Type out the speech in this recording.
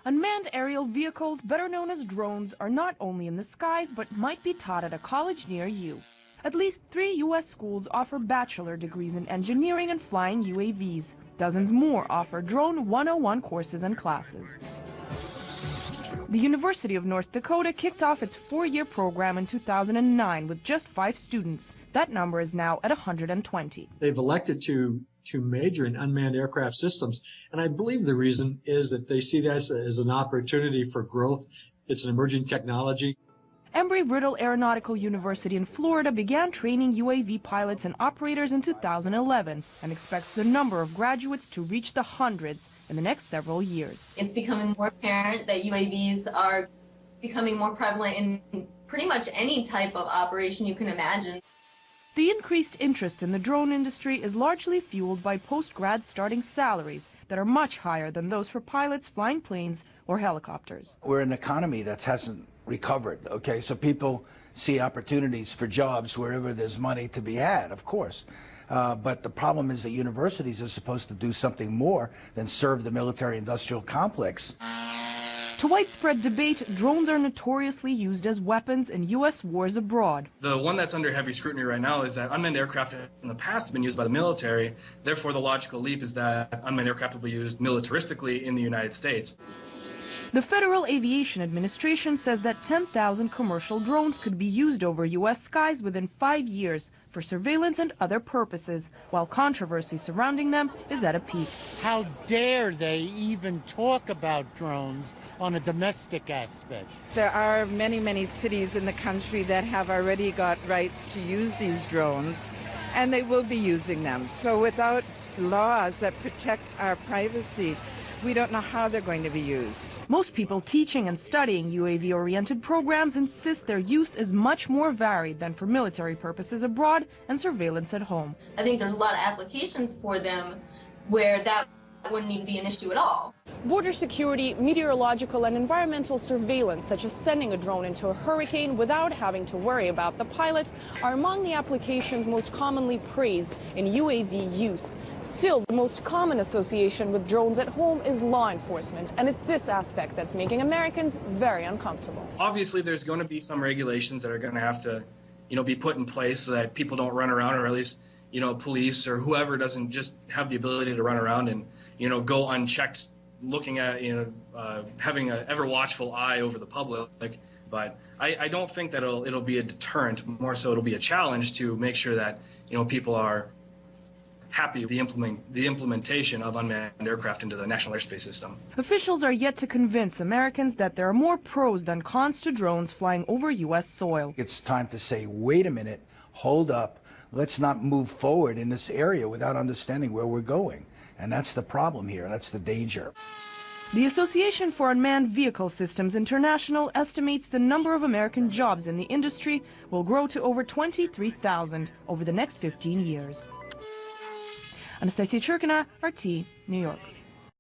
Unmanned aerial vehicles, better known as drones, are not only in the skies but might be taught at a college near you. At least 3 U.S. schools offer bachelor degrees in engineering and flying UAVs. Dozens more offer Drone 101 courses and classes. The University of North Dakota kicked off its 4-year program in 2009 with just 5 students. That number is now at 120. They've elected to major in unmanned aircraft systems, and I believe the reason is that they see this as an opportunity for growth. It's an emerging technology. Embry-Riddle Aeronautical University in Florida began training UAV pilots and operators in 2011 and expects the number of graduates to reach the hundreds in the next several years. It's becoming more apparent that UAVs are becoming more prevalent in pretty much any type of operation you can imagine. The increased interest in the drone industry is largely fueled by post-grad starting salaries that are much higher than those for pilots flying planes or helicopters. We're an economy that hasn't recovered, okay? So people see opportunities for jobs wherever there's money to be had, of course. But the problem is that universities are supposed to do something more than serve the military-industrial complex. To widespread debate, drones are notoriously used as weapons in U.S. wars abroad. The one that's under heavy scrutiny right now is that unmanned aircraft in the past have been used by the military. Therefore, the logical leap is that unmanned aircraft will be used militaristically in the United States. The Federal Aviation Administration says that 10,000 commercial drones could be used over U.S. skies within 5 years for surveillance and other purposes, while controversy surrounding them is at a peak. How dare they even talk about drones on a domestic aspect? There are many, many cities in the country that have already got rights to use these drones, and they will be using them. So without laws that protect our privacy, we don't know how they're going to be used. Most people teaching and studying UAV-oriented programs insist their use is much more varied than for military purposes abroad and surveillance at home. I think there's a lot of applications for them where that wouldn't even be an issue at all. Border security, meteorological and environmental surveillance, such as sending a drone into a hurricane without having to worry about the pilot, are among the applications most commonly praised in UAV use. Still, the most common association with drones at home is law enforcement, and it's this aspect that's making Americans very uncomfortable. Obviously, there's going to be some regulations that are going to have to, be put in place so that people don't run around, or at least, police or whoever doesn't just have the ability to run around and, go unchecked, looking at, having an ever watchful eye over the public. But I don't think that it'll be a deterrent. More so, it'll be a challenge to make sure that, people are happy with the implementation of unmanned aircraft into the national airspace system. Officials are yet to convince Americans that there are more pros than cons to drones flying over U.S. soil. It's time to say, wait a minute, hold up. Let's not move forward in this area without understanding where we're going. And that's the problem here. That's the danger. The Association for Unmanned Vehicle Systems International estimates the number of American jobs in the industry will grow to over 23,000 over the next 15 years. Anastasia Churkina, RT, New York.